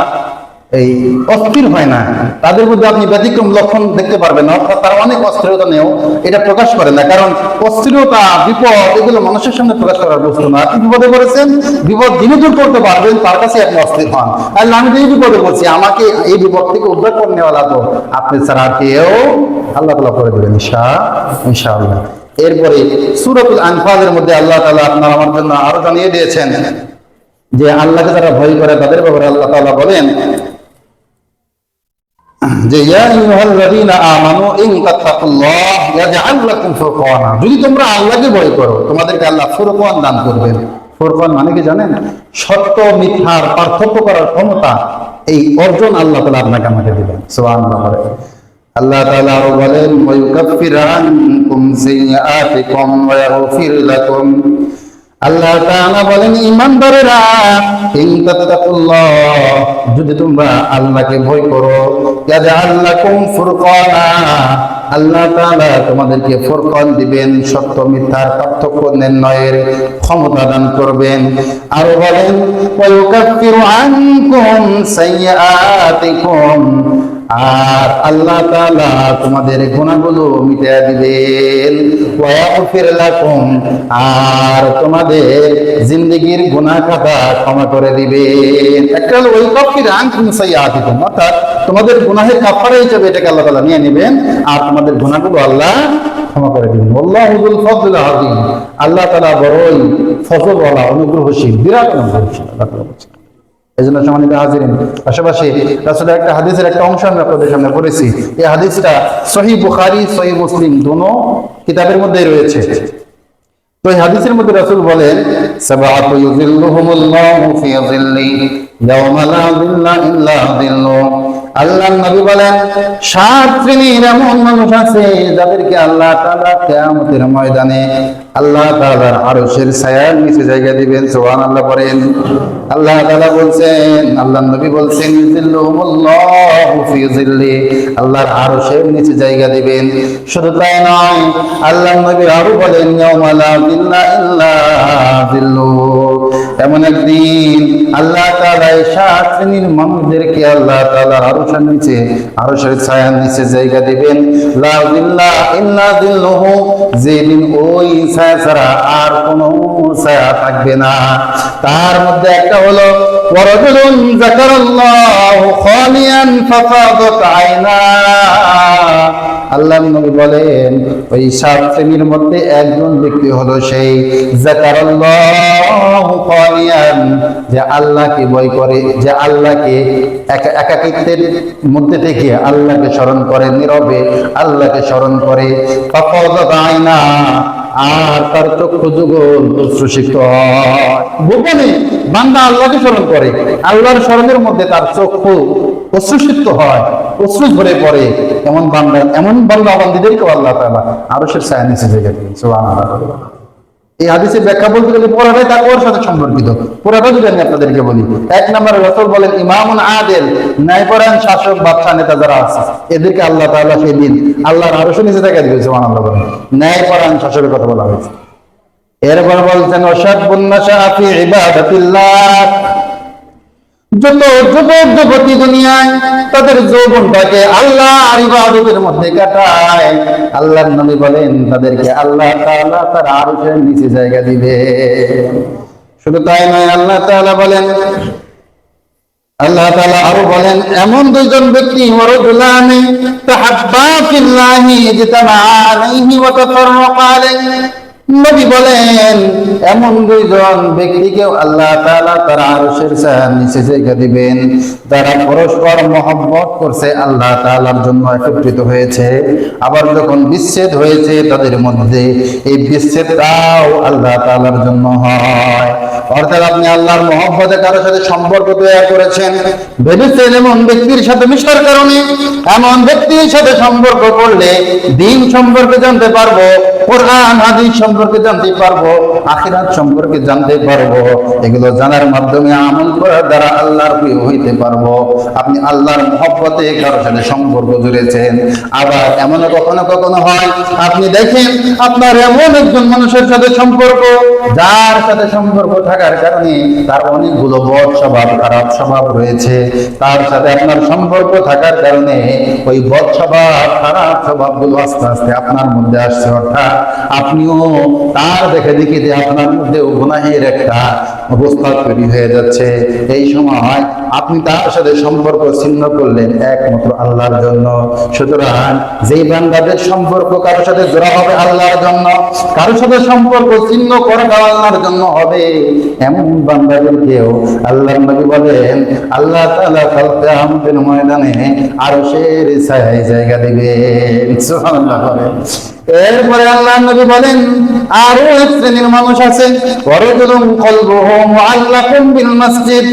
এই অস্থির হয় না, তাদের মধ্যে আপনি ব্যতিক্রম লক্ষণ দেখতে পারবেন। অর্থাৎ তারা অনেক অস্থিরতা নিয়েও এটা প্রকাশ করে না, কারণ অস্থিরতা, বিপদ এগুলো মানুষের সামনে প্রকাশ করার বস্তু না। আপনি বিপদে পড়েছেন, বিপদ যিনি দূর করতে পারবেন তার কাছে আপনি অস্থির হন। আর আমি যে বিপদে পড়ছি, আমাকে এই বিপদ থেকে উদ্ধার করে নেওয়া তো আপনি ছাড়া আর কেউ আল্লাহ তাআলা করে দেবেন ইনশাআল্লাহ। এরপরে সূরাতুল আনফালের মধ্যে আল্লাহ তাআলা আপনার আমার জন্য আরো জানিয়ে দিয়েছেন যে আল্লাহকে যারা ভয় করে তাদের ব্যাপারে আল্লাহ তাআলা বলেন যে ইয়া আইয়ুহাল্লাযীনা আমানু ইন তাত্তাকুল্লাহ ইয়াজআল লাকুম ফুরকানা, যদি তোমরা আল্লাহকে ভয় করো তোমাদেরকে আল্লাহ ফুরকান দান করবেন। ফুরকান মানে কি জানেন? সত্য মিথ্যার পার্থক্য করার ক্ষমতা, এই অর্জন আল্লাহ তাআলা আপনাকে আমাকে দিবেন। সুবহানাল্লাহ। আল্লাহ তাআলা আরো বলেন, ওয়া ইউকাফিরু আনকুম সাইয়্যাতিকুম ওয়া ইয়াগফির লাকুম। আল্লাহ তাআলা বলেন, ঈমানদারেরা, ইন তাত্তাকুল্লাহ, যদি তোমরা আল্লাহকে ভয় করো, ইয়াজআল লাকুম ফুরকানা, আল্লাহ তাআলা তোমাদেরকে ফুরকান দিবেন, সত্য মিথ্যার পার্থক্য নির্ণয়ের ক্ষমতা দান করবেন। আর বলেন, ওয়া ইউকাফিরু আনকুম সাইয়্যাতিকুম, আর আল্লাহ তাআলা তোমাদের গুনাহগুলো মিটিয়ে দিবেন। ওয়া ইয়াগফির লাকুম, আর তোমাদের জিন্দেগীর গুনাহ খাতা ক্ষমা করে দিবেন। একটা হলো ওই কাফির আনকুম সাইয়্যাতিকুম, অর্থাৎ তোমাদের গুনাহের কাফারা হিসেবে এটাকে আল্লাহ তাআলা নিয়ে নেবেন, আর তোমাদের গুনাহগুলো আল্লাহ ক্ষমা করে দিবেন। আল্লাহু যুল ফাদলিল আযীম, আল্লাহ তাআলা বড়ই ফজলওয়ালা, অনুগ্রহশীল, বিরাট অনুগ্রহশীল আল্লাহ তাআলা বলেছেন। এই জন্য সম্মানিত হাজিরিন, পাশাপাশি রাসূলের একটা হাদিসের একটা অংশ আমি আপনাদের সামনে পড়েছি। এই হাদিসটা সহিহ বুখারী, সহিহ মুসলিম দোনো কিতাবের মধ্যেই রয়েছে। তো এই হাদিসের মধ্যে রাসূল বলেন, সাবাতু ইউযিল্লুহুমুল্লাহু ফি যিল্লি ইয়াওমা লা যিল্লা ইল্লা যিল্লু, আল্লাহ নবী বলেন 7 শ্রেণীর এমন মানুষ আছে যাদেরকে আল্লাহ তাআলা কিয়ামতের ময়দানে আল্লাহ তাআলার আরশের ছায়ার নিচে জায়গা দিবেন। সুবহানাল্লাহ বলেন। আল্লাহ তাআলা বলছেন, আল্লাহ নবী বলছেন, ইযিল্লুহুমুল্লাহু ফি যিল্লি, আল্লাহর আরশের নিচে জায়গা দিবেন। শুধু তাই নয়, আল্লাহ নবী আরো বলেন, ইয়াউমা লা যিল্লা ইল্লা যিল্লু, এমন একদিন আল্লাহ তাআলা 7 শ্রেণীর মানুষদেরকে আল্লাহ তাআলার আরশের নিচে, আরশের ছায়ার নিচে জায়গা দিবেন। লা যিল্লা ইল্লা যিল্লুহু, যেদিন ওই ছায়া ছাড়া আর কোনো ছায়া থাকবে না। তার মধ্যে একটা হলো ওয়ারাজুলুন যাকারাল্লাহু খালিয়ান ফাফাদাত আয়না। আল্লাহ নবী বলেন ওই 7 শ্রেণীর মধ্যে একজন ব্যক্তি হলো সেই যাকারাল্লাহু খালিয়ান, যে আল্লাহকে ভয় করে, যে আল্লাহকে একাকিত্বের মধ্যে থেকে আল্লাহকে স্মরণ করে, নীরবে আল্লাহকে স্মরণ করে। ফাফাদাত আয়না, আর তার চক্ষু যুগল অশ্রুসিক্ত হয়। গোপনে বান্দা আল্লাহকে স্মরণ করে, আল্লাহর স্মরণের মধ্যে তার চক্ষু অশ্রুসিক্ত হয়, অশ্রু ঝরে পড়ে। এমন বান্দা বান্দীদেরকে আল্লাহ তাআলা আরশের ছায়া নিচে জায়গা দিবেন। সুবহানাল্লাহ। এই হাদিসের ব্যাখ্যা বলতে গেলে পুরাটাই তাকওয়ার সাথে সম্পর্কিত। পুরাটা যদি আমি আপনাদেরকে বলি, 1 নম্বরে রাসূল বলেন ইমামুন আদিল, ন্যায়পরায়ণ শাসক, বাদশা, নেতা যারা আছে এদেরকে আল্লাহ তাআলা সেই দিন আল্লাহর আরশের নিচে জায়গা দিবেন। সুবহানাল্লাহ বলেন। ন্যায়পরায়ণ শাসকের কথা বলা হয়েছে। এরপর বলছেন ওয়াশাবুন নাশা ফি ইবাদাতিল্লাহ, যত যুবক যুবতী দুনিয়ায় তাদের যৌবনটাকে আল্লাহর ইবাদতের মধ্যে কাটায়, আল্লাহর নবী বলেন তাদেরকে আল্লাহ তাআলা তার আরশের নিচে জায়গা দিবে। শুধু তাই নয়, আল্লাহ তাআলা আরো বলেন এমন দুইজন ব্যক্তি ওয়ারাজুলানি তাহাব্বা ফিল্লাহি ইজতামা আলাইহি ওয়া তাফাররাকা আলাইহি। নবী বলেন এমন দুইজন ব্যক্তিকেও আল্লাহ তাআলা তার আরশের ছায়ার নিচে জায়গা দিবেন, যারা পরস্পর মহব্বত করছে, আল্লাহ তাআলার জন্য একত্রিত হয়েছে। আবার যখন বিচ্ছেদ হয়েছে তাদের মধ্যে, এই বিচ্ছেদটাও আল্লাহ তাআলার জন্য হয়। অর্থাৎ আপনি আল্লাহর মহব্বতে কারোর সাথে সম্পর্ক তৈরি করেছেন, ভেবেছেন এমন ব্যক্তির সাথে মিশার কারণে, এমন ব্যক্তির সাথে সম্পর্ক করলে দ্বীন সম্পর্কে জানতে পারবো, কোরআন হাদিস সম্পর্কে জানতে পারবো, আখিরাত সম্পর্কে জানতে পারবো। এগুলো জানার মাধ্যমে আমল করার দ্বারা আল্লাহর প্রিয় হইতে পারবো। আপনি আল্লাহর মহব্বতে কারোর সাথে সম্পর্ক জুড়েছেন। আবার এমন কখনো কখনো হয়, আপনি দেখেন আপনার এমন একজন মানুষের সাথে সম্পর্ক, যার সাথে সম্পর্ক থাকার কারণে তার অনেকগুলো বদ স্বভাব, খারাপ স্বভাব রয়েছে। তার সাথে আপনার সম্পর্ক থাকার কারণে ওই বদ স্বভাব, খারাপ স্বভাবগুলো আস্তে আস্তে আপনার মধ্যে আসছে। অর্থাৎ আপনিও তার দেখে দেখে যে আপনার মধ্যে গুনাহের একটা অবস্থা তৈরি হয়ে যাচ্ছে। এই সময় আপনি তার সাথে সম্পর্ক ছিন্ন করলেন একমাত্র আল্লাহর জন্য। সুতরাং যেই বান্দাদের সম্পর্ক কারোর সাথে জোড়া হবে আল্লাহর জন্য, কারোর সাথে সম্পর্ক ছিন্ন করা আল্লাহর জন্য হবে, এমন বান্দাদেরকেও আল্লাহর নবী বলেন আল্লাহ তাআলা কাল কিয়ামতের ময়দানে আরশের ছায়ায় জায়গা দিবেন। সুবহানাল্লাহ বলেন। এরপরে আল্লাহর নবী বলেন আরো এক শ্রেণীর মানুষ আছে, ওয়ারাজুলুন কলবুহু মুআল্লাকুন বিল মসজিদ,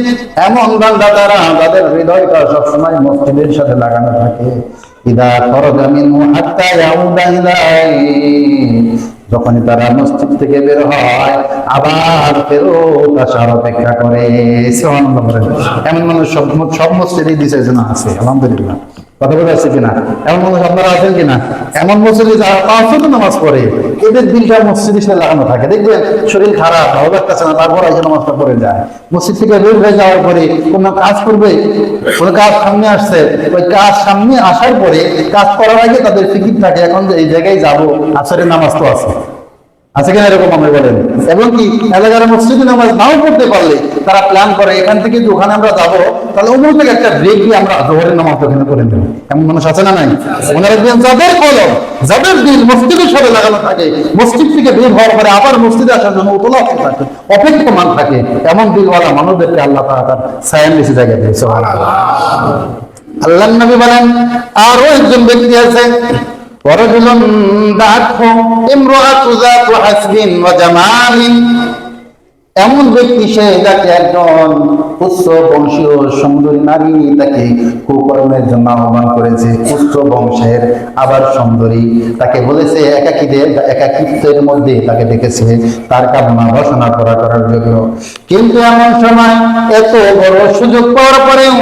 এমন বান্দা তারা তাদের হৃদয়টা সবসময় মসজিদের সাথে লাগানো থাকে। ইদা খরাজা মিনহু হাত্তা ইয়াউদা ইলাইহি, যখনই তারা মসজিদ থেকে বের হয় আবার ফেরত আসার অপেক্ষা করে। সুবহানাল্লাহ। এমন মানুষ সব মসজিদেই দিছে না আছে, আলহামদুলিল্লাহ। কথা বলে আছে কিনা? এমন মানুষ আপনারা আছেন কিনা? এমন মসজিদে যারা তাহাজ্জুদ নামাজ পড়ে, এদের দিলটা মসজিদের সাথে লাগানো থাকে। দেখবেন শরীর খারাপ, ভালো লাগতেছে না, তারপর এসে নামাজটা পড়ে যায়। মসজিদ থেকে বের হয়ে যাওয়ার পরে কোনো কাজ করবে, কোনো কাজ সামনে আসছে, ওই কাজ সামনে আসার পরে কাজ করার আগে তাদের ফিকির থাকে এখন যে এই জায়গায় যাবো, আসরের নামাজ তো আছে কিনা? এরকম আমরা বলেন। এবং কি এলাকার মসজিদে নামাজ নাও পড়তে পারলে তারা প্ল্যান করে এখান থেকে যে ওখানে আমরা যাবো, তাহলে ওখান থেকে একটা ব্রেক দিয়ে আমরা জোহরের নামাজ ওখানে করে নেব। এমন মানুষ আছে না নাই? ওনারা যাদের কলম, যাদের দিল মসজিদের সাথে লাগানো থাকে, মসজিদ থেকে বের হওয়ার পরে আবার মসজিদে আসার জন্য উতলাপ থাকে, অপেক্ষমান থাকে, এমন দিলওয়ালা মানুষদেরকে আল্লাহ তাআলা তার ছায়ার নিচে জায়গা দিয়েছে। সুবহানাল্লাহ। আল্লাহর নবী বলেন আরো একজন ব্যক্তি আছে, ওয়ারাজুলুন দাআতহু ইমরাআতু যাতু হাসবিন ওয়া জামালিন, এমন ব্যক্তি সে যাকে একজন উচ্চ বংশীয় সুন্দরী নারী তাকে কুকর্মের জন্য আহ্বান করেছে, উচ্চ বংশের আবার সুন্দরী, তাকে বলেছে একাকিত্বের মধ্যে তাকে ডেকেছে তার কামনা বাসনা করার জন্য। কিন্তু এমন সময় এত বড় সুযোগ পাওয়ার পরেও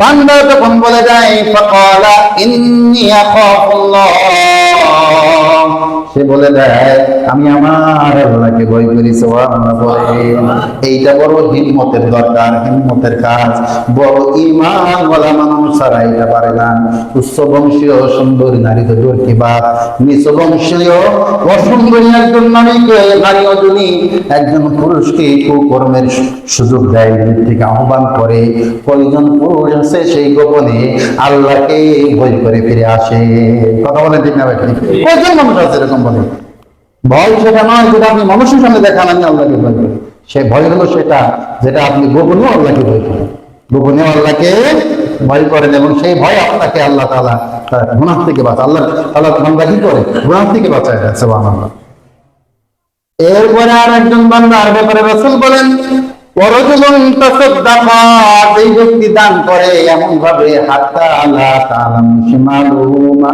বান্দা তখন বলে যায় ফাকালা ইন্নী আখাফুল্লাহ, সে বলে দেয় আমি আমার আল্লাহকে ভয় করি। সুবহানাল্লাহ বলেন। এইটা বড় হিম্মতের দরকার, হিম্মতের কাজ। বড় ঈমান ওয়ালা মানুষ ছাড়া এটা পারে না। উচ্চ বংশীয় সুন্দরী নারী তো দূর কি বাত, নিচ বংশীয় অসুন্দরী একজন নারীও যদি একজন পুরুষকে কুকর্মের সুযোগ দেয়, থেকে আহ্বান করে, কয়জন পুরুষ আছে সেই গোপনে আল্লাহকে ভয় করে ফিরে আসে? কথা বলে ঠিক না ভাই? কয়জন মানুষ আছে এরকম বলে? ভয় সেটা নয় যেটা আপনি মানুষের সামনে দেখান আমি আল্লাহকে ভয় করি, সে ভয় হলো সেটা যেটা আপনি গোপনেও আল্লাহকে ভয় করেন, গোপনেও আল্লাহকে ভয় করেন, এবং সেই ভয় আপনাকে আল্লাহ তাআলা তার গুনাহ থেকে বাঁচায়। আল্লাহ বান্দা কি করে? গুনাহ থেকে বাঁচায়। সুবহানাল্লাহ। এরপরে আর একজন বান্দার ব্যাপারে রাসূল বলেন ওয়ারাজুলুন তাসাদ্দাকা, এই ব্যক্তি দান করে এমন ভাবে হাত্তা লা তাআলামু শিমালুহু মা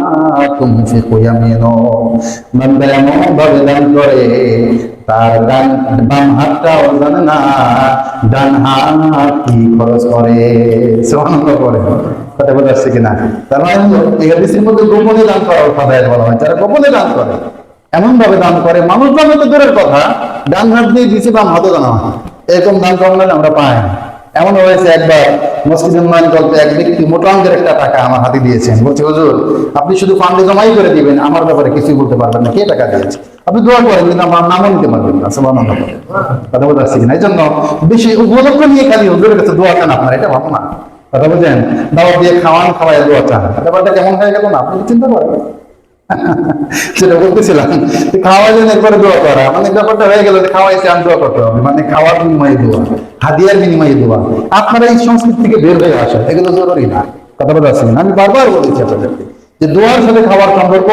তুনফিকু ইয়ামিনুহু, বান্দা এমন ভাবে দান করে তার বাম হাতটাও জানে না ডান হাত কি খরচ করে। সুবহানাল্লাহ করে। কথা বলা যাচ্ছে কিনা? তার মানে এই হাদিসের মধ্যে গোপনে দান করার কথা বলা হয়। যারা গোপনে দান করে, এমন ভাবে দান করে, মানুষ জানে তো দূরের কথা, ডান হাত দিয়ে দিছে বাম হাতও জানা হয়, এরকম দান করলে আমরা পাই না। এমন হয়েছে একবার মসজিদের নয়ন গল্পে এক ব্যক্তি মোটা অঙ্কের একটা টাকা আমার হাতে দিয়েছেন, বলছে হুজুর আপনি শুধু ফান্ডে জমাই করে দিবেন, আমার ব্যাপারে কিছুই বলতে পারবেন না, কে টাকা দিয়েছে, আপনি দোয়া করেন কিন্তু আমার নামও নিতে পারবেন না। সুবহানাল্লাহ। কথা বলতে আসছি কিনা? এই জন্য বেশি উপলক্ষ নিয়ে খালি হুজুরের কাছে দোয়া চান আপনার, এটা ভালো না। কথা বলছেন, দাওয়াত দিয়ে খাওয়ায় দোয়া চান, ব্যাপারটা কেমন হয়ে গেল না? আপনি চিন্তা করেন। সেটা বলতেছিলাম, খাওয়াইলেন একবারে দোয়া করা, মানে ব্যাপারটা হয়ে গেল খাওয়াইছে আমি দোয়া করতে হবে, মানে খাওয়ার বিনিময়ে দোয়া, হাদিয়ার বিনিময়ে দোয়া। আপনারা এই সংস্কৃতি থেকে বের হয়ে আসেন, এগুলো জরুরি না। কথা বলা যাচ্ছে না? আমি বারবার বলেছি আপনাদেরকে যে দোয়ার সাথে খাওয়ার সম্পর্ক,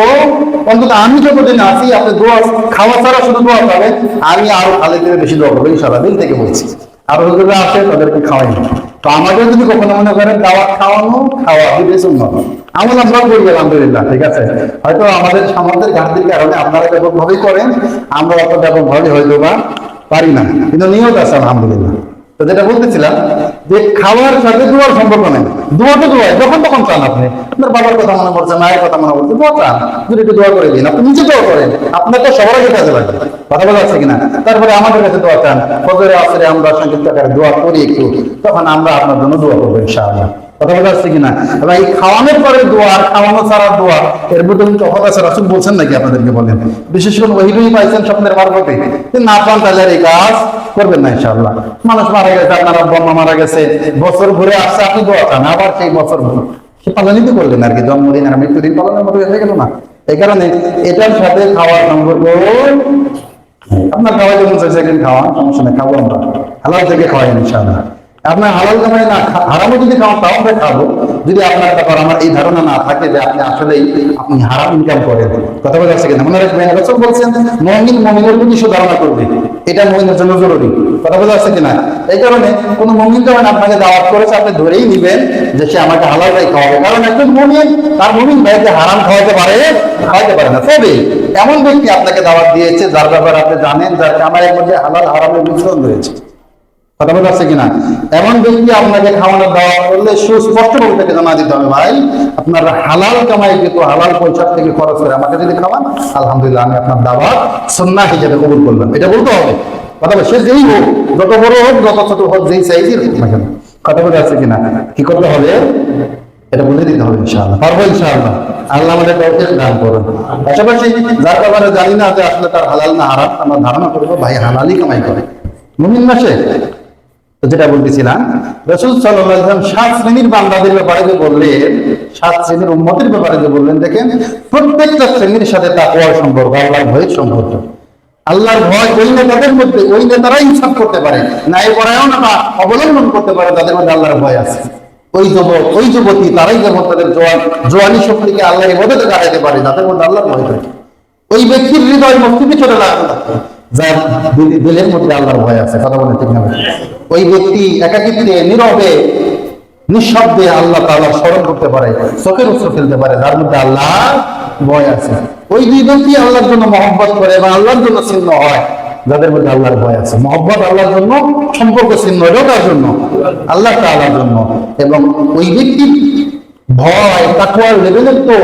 অন্তত আমি যতদিন আছি আপনি দোয়া খাওয়া ছাড়া শুধু দোয়া পাবেন, আমি আরো খালের থেকে বেশি দোয়া করবো ইনশাআল্লাহ, দিল থেকে বলছি। আরো যারা আসে তাদেরকে খাওয়াই না। তো আমাদের যদি কখনো মনে করেন দাওয়াত খাওয়া দুটোই সুন্নাত, আমল আমরা করি আলহামদুলিল্লাহ, ঠিক আছে। হয়তো আমাদের সামর্থ্যের ঘাটতির কারণে আপনারা ব্যাপকভাবেই করেন, আমরা অত ব্যাপকভাবে হয়তো বা পারি না, কিন্তু নিয়ত আছে আলহামদুলিল্লাহ। তো যেটা বলতেছিলাম যে খাওয়ার সাথে দোয়ার সম্পর্ক নেই। দোয়া তো দোয়া যখন তখন চান, আপনি আপনার বাবার কথা মনে পড়ছে, মায়ের কথা মনে পড়ছে, দোয়া চান, যদি একটু দোয়া করে দিন, আপনি নিজে দোয়া করেন, আপনার তো সবার আগে কাজে লাগবে। কথা বলা যাচ্ছে কিনা? তারপরে আমাদের কাছে দোয়া চান, ফজরে আসরে আমরা সংক্ষিপ্ত আকারে দোয়া করি একটু, তখন আমরা আপনার জন্য দোয়া করবো ইনশাআল্লাহ। কথা বলা যাচ্ছে কিনা? এবং এই খাওয়ানোর পরে দোয়া আর খাওয়ানো ছাড়া দোয়া এর মধ্যে তফাৎ আছে? রাসূল বলছেন নাকি আপনাদেরকে? বলেন। বিশেষ করে ওহিই পাইছেন স্বপ্নের মারফতে, না পান তাহলে এই কাজ করবেন না ইনশাআল্লাহ। মানুষ মারা গেছে, আপনার আব্বা মারা গেছে, বছর ঘুরে আসছে, আপনি দোয়া চান, আবার সেই বছর সে পালনই তো করলেন আর কি, জন্মদিন আর মৃত্যুদিন পালনের মতো হয়ে গেল না? এই কারণে এটার সাথে খাওয়ার সম্পর্ক, আপনার খাওয়াই যেমন চাইছে একদিন খাওয়ান, সমস্যা নেই, খাবো আমরা, হালাল থেকে খাওয়াই ইনশাআল্লাহ। আপনার হালাল কামাই না, হারামও যদি খাওয়ান তাও আমরা খাবো, যদি আপনার ব্যাপার আমার এই ধারণা না থাকে যে আপনি আসলেই আপনি হারাম ইনকাম করেন। কথা বলা যাচ্ছে কিনা? মনে রাখবেন রাসূল বলছেন মুমিনের প্রতি ধারণা করবে, এটা মুমিনের জন্য জরুরি। কথা বলা যাচ্ছে কিনা? এই কারণে কোনো মুমিন যখন আপনাকে দাওয়াত করেছে, আপনি ধরেই নিবেন যে সে আমাকে হালাল ভাই খাওয়াবে, কারণ একজন মুমিন তার মুমিন ভাইকে হারাম খাওয়াতে পারে না। তবে এমন ব্যক্তি আপনাকে দাওয়াত দিয়েছে যার ব্যাপারে আপনি জানেন, যার কামাইয়ের মধ্যে হালাল হারামের মিশ্রণ রয়েছে। কথা বলা যাচ্ছে কিনা? এমন ব্যক্তি আপনাকে খাওয়ানোর দাওয়া করলে সুস্পষ্ট ভাবে তাকে জানা দিতে হবে, ভাই আপনার হালাল কামাই কিন্তু হালাল পয়সা থেকে খরচ করে আমাকে যদি খাওয়ান, আলহামদুলিল্লাহ আমি আপনার দাওয়াত সুন্নাহ হিসেবে কবুল করলাম, এটা বলতে হবে। কথা বলে সে যেই হোক, যত বড় হোক যত ছোট হোক, যেই সাইজের হোক না কেন। কথা বলা যাচ্ছে কিনা? কি করতে হবে? এটা বলে দিতে হবে ইনশাআল্লাহ, পারবো ইনশাআল্লাহ। আল্লাহ আমাদের তৌফিক দান করুন। পাশাপাশি যার ব্যাপারে জানি না যে আসলে তার হালাল না হারাম, আমরা ধারণা করবো ভাই হালালই কামাই করে, মুমিন না সে। তো যেটা বলতেছিলাম, রাসূল সাল্লাল্লাহু আলাইহি ওয়াসাল্লাম 7 শ্রেণীর বান্দাদের ব্যাপারে যে বললেন, 7 শ্রেণীর উম্মতের ব্যাপারে যে বললেন, দেখেন প্রত্যেকটা শ্রেণীর সাথে তাকওয়ার সম্পর্ক, আল্লাহর ভয়ের সম্পর্ক। আল্লাহর ভয় ওই নেতাদের মধ্যে, ওই নেতারাই ইনসাফ করতে পারে, ন্যায়পরায়ণতা অবলম্বন করতে পারে, তাদের মধ্যে আল্লাহর ভয় আছে। ওই যুবক, ওই যুবতী, তারাই যেমন তাদের জোয়ানি শক্তিকে আল্লাহর ইবাদতে কাটাইতে পারে, যাদের মধ্যে আল্লাহর ভয় থাকে। ওই ব্যক্তির হৃদয় মস্তিষ্কে ছোট লাগবে, যার দিলের মধ্যে আল্লাহর ভয় আছে, কথা বলে ঠিক না? ওই ব্যক্তি একাকিত্বে নীরবে নিঃশব্দে আল্লাহ তাআলা স্মরণ করতে পারে, চোখের উৎস ফেলতে পারে, যার মধ্যে আল্লাহ ভয় আছে। ওই দুই ব্যক্তি আল্লাহর জন্য মহব্বত করে এবং আল্লাহর জন্য ছিন্ন হয়, যাদের মধ্যে আল্লাহর ভয় আছে। মহব্বত আল্লাহর জন্য, সম্পর্ক ছিন্ন কার জন্য? আল্লাহ তাআলার জন্য। এবং ওই ব্যক্তির ভয় তাকওয়ার লেভেলের তো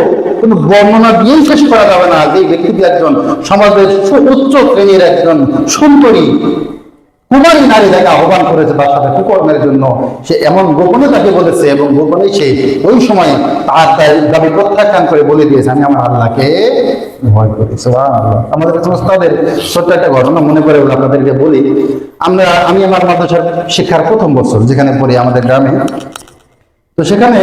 কোনো বর্ণনা দিয়েই শেষ করা যাবে না। যে ব্যক্তিটি একজন সমাজের উচ্চ শ্রেণীর একজন সুন্দরী কুমারী নারী দেখা আহ্বান করেছে তার সাথে কুকর্মের জন্য, সে এমন গোপনে তাকে বলেছে এবং গোপনে সে ওই সময় তার দাবি প্রত্যাখ্যান করে বলে দিয়েছে, আমি আমার আল্লাহকে ভয় করি। সুবহানাল্লাহ। আমাদের ওস্তাদের ছোট্ট একটা ঘটনা মনে করে আপনাদেরকে বলি। আমি আমার মাদ্রাসার শিক্ষার প্রথম বছর যেখানে পড়ি আমাদের গ্রামে, তো সেখানে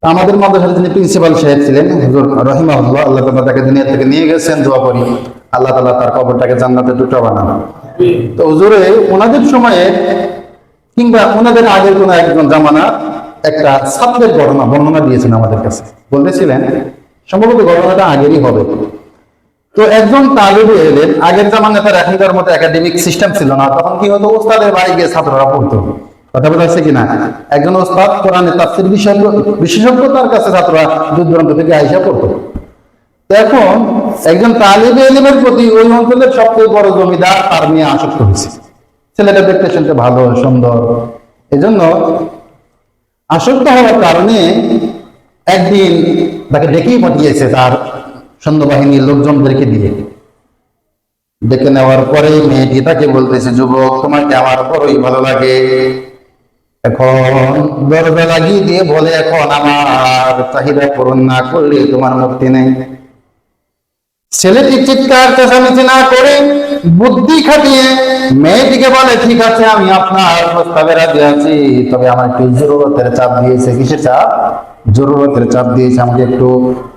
আমাদের মাদ্রাসার যিনি প্রিন্সিপাল সাহেব ছিলেন হুজুর রাহিমাহুল্লাহ, আল্লাহ তাআলা তাকে দুনিয়া থেকে নিয়ে গেছেন, দোয়া করি আল্লাহ তাআলা তার কবরটাকে জান্নাতের টুকরা বানান। তো হুজুরে ওনাদের সময়ে কিংবা ওনাদের আগের কোন একজন জামানা একটা ছাত্রের ঘটনা বর্ণনা দিয়েছেন আমাদের কাছে, বলতেছিলেন সম্ভবত ঘটনাটা আগেরই হবে। তো একজন তালিবে এলেন, আগের জামানায় তার এখনকার মতো একাডেমিক সিস্টেম ছিল না, তখন কি হতো ওস্তাদের বাড়ি গিয়ে ছাত্ররা পড়তো, কথা বলা হচ্ছে কিনা? একজন ওস্তাদ কোরআনে তাফসীর বিশেষজ্ঞ, তার কাছে ছাত্ররা দূর দূরান্ত থেকে আইসা পড়তো। এখন একজন তালিবে ইলমের প্রতি ওই অঞ্চলের সবচেয়ে বড় জমিদার তার মেয়ে আসক্ত হয়েছে। ছেলেটা দেখতে শুনতে ভালো সুন্দর, এজন্য আসক্ত হওয়ার কারণে একদিন তাকে ডেকেই পাঠিয়েছে তার সৈন্যবাহিনীর লোকজনদেরকে দিয়ে। ডেকে নেওয়ার পরে মেয়েটি তাকে বলতেছে, যুবক তোমাকে আমার বড়ই ভালো লাগে। এখন দরজা লাগিয়ে দিয়ে বলে, এখন আমার চাহিদা পূরণ না করলে তোমার মুক্তি নেই। ছেলেটি চিৎকার চেঁচামেচি না করে বুদ্ধি খাটিয়ে মেয়েটিকে বলে, ঠিক আছে আমি আপনার প্রস্তাবে রাজি আছি, তবে আমার একটু জরুরতের চাপ দিয়েছে। কিসের চাপ? জরুরতের চাপ দিয়েছে, আমাকে একটু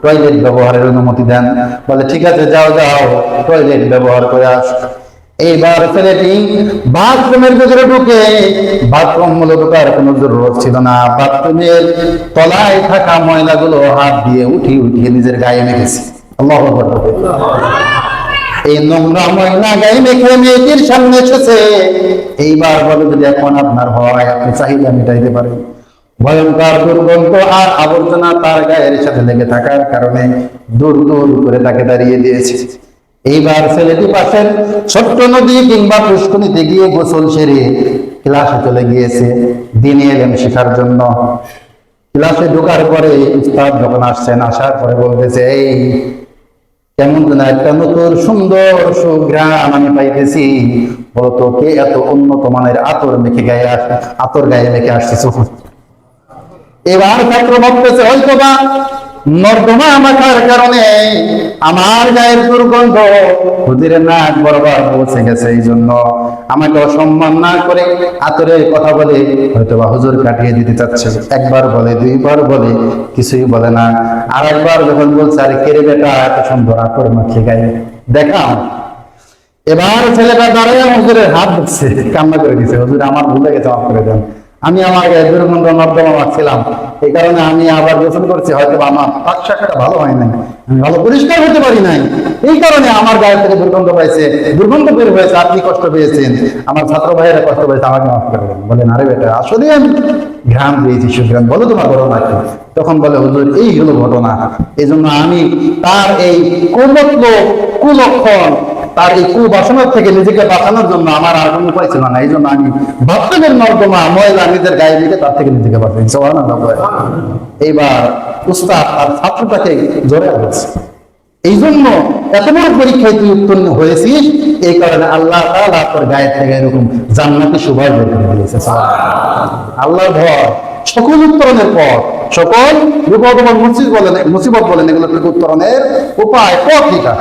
টয়লেট ব্যবহারের অনুমতি দেন। বলে ঠিক আছে, যাও যাও টয়লেট ব্যবহার করে আস। এইবার ছেলেটি বাথরুমের ভিতরে ঢুকে, বাথরুম মূলত ঢোকার কোনো জরুরত ছিল না, বাথরুমের তলায় থাকা ময়লাগুলো হাত দিয়ে উঠিয়ে উঠিয়ে নিজের গায়ে মেখেছে। আল্লাহু আকবার। এই নোংরা ময়লা গায়ে মেখে মেয়েটির সামনে এসেছে। এইবার বলে, যদি এখন আপনার হয় আপনি চাহিদা মেটাইতে পারেন। ভয়ঙ্কর দুর্গন্ধ আর আবর্জনা তার গায়ের সাথে লেগে থাকার কারণে দূর দূর করে তাকে দাঁড়িয়ে দিয়েছে। এইবার ছেলেটি পাশের ছোট্ট নদী কিংবা পুষ্করিণীতে গিয়ে গোসল সেরে ক্লাসে চলে গিয়েছে দিনে এলেম শেখার জন্য। ক্লাসে ঢোকার পরে উস্তাদ যখন আসছেন, আসার পরে বলতেছে, এই কেমন যেন একটা নতুন সুন্দর সুঘ্রাণ আমি পাইতেছি, বলতো কে এত উন্নত মানের আতর গায়ে মেখে আসতেছে। এবার ছাত্র ভাবতেছে, হয়তো বা নর্দমা মাখার কারণে আমার গায়ের দুর্গন্ধ হুজুরের নাক বরাবর পৌঁছে গেছে, এই জন্য আমাকে অসম্মান না করে আতরের কথা বলে হয়তো বা হুজুর কাটিয়ে দিতে চাচ্ছে। একবার বলে, দুইবার বলে, কিছুই বলে না। আর একবার যখন বলছে, আরে কেড়ে বেটা এত সুন্দর আতর মাখিয়ে গায়ে দেখাও। এবার ছেলেটা দাঁড়ায় হুজুরের হাত ধরছে, কান্না করে দিচ্ছে, হুজুর আমার ভুলে গেছে, মাফ করে দেন, আমি আমার গায়ে দুর্গন্ধ নর্দমা মাখছিলাম, এই কারণে আমি আবার গোসল করছি, হয়তো আমার পাক শাখাটা ভালো হয় নাই, আমি ভালো পরিষ্কার হতে পারি নাই, এই কারণে আমার গায়ে থেকে দুর্গন্ধ পাইছে, দুর্গন্ধ বের হয়েছে, আপনি কষ্ট পেয়েছেন, আমার ছাত্র ভাইয়েরা কষ্ট পেয়েছে, আমাকে মাফ করে দেন। বলেন, আরে বেটা আসলে আমি ঘ্রাণ দিয়েছি, সুঘ্রাণ, বলো তোমার ঘটনা কি? তখন বলে, হুজুর এই হলো ঘটনা, এই জন্য আমি তার এই কুলক্ষণ, তার এই কুবাসনার থেকে নিজেকে বাঁচানোর জন্য আমার আর কোনো উপায় ছিল না, এই জন্য আমি বাথরুমের নর্দমা ময়লা নিজের গায়ে দিকে তার থেকে নিজেকে বাঁচাই। এইবার উস্তাদ আর ছাত্রটাকে জোরে বলছে, এই জন্য এত বড় পরীক্ষায় তুই উত্তীর্ণ হয়েছিস, এই কারণে আল্লাহ তাআলা তোর গায়ের থেকে এরকম জান্নাতি সুবাস বের করে দিয়েছে। আল্লাহর ভয় সকল উত্তরণের পথ, সকল বিপদ এবং মুসিবত বলেন, এগুলো থেকে উত্তরণের উপায় পথ লিখা,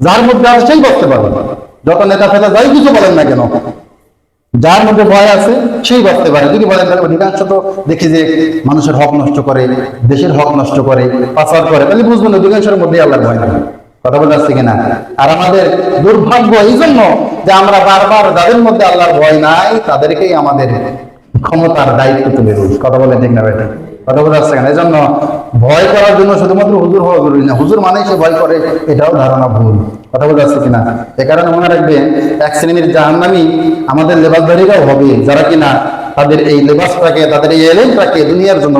যার মধ্যে আছে সেই বসতে পারবে। যত নেতা ফেতা যাই কিছু বলেন না কেন, যার মধ্যে ভয় আছে সেই বসতে পারে। যদি বলেন তাহলে অধিকাংশ তো দেখি যে মানুষের হক নষ্ট করে, দেশের হক নষ্ট করে, পাচার করে, তাহলে বুঝবেন অধিকাংশের মধ্যে আল্লাহর ভয় নেই। কথা বলে আসছে কিনা? আর আমাদের দুর্ভাগ্য এই জন্য যে আমরা বারবার যাদের মধ্যে আল্লাহর ভয় নাই তাদেরকেই আমাদের ক্ষমতার দায়িত্ব তুলে দিই। কথা বলে ঠিক না বেটা? কথা বোঝা যাচ্ছে না? এই জন্য ভয় করার জন্য শুধুমাত্র হুজুর হওয়া জরুরি না, হুজুর মানেই সে ভয় করে, এটাও ধারণা ভুল। কথা বোঝা যাচ্ছে কিনা? এ কারণে মনে রাখবেন, এক শ্রেণীর জাহান্নামী আমাদের লেবাসধারীরাও হবে, যারা কিনা তাদের এই লেবাসটাকে, তাদের এই এলেমটাকে দুনিয়ার জন্য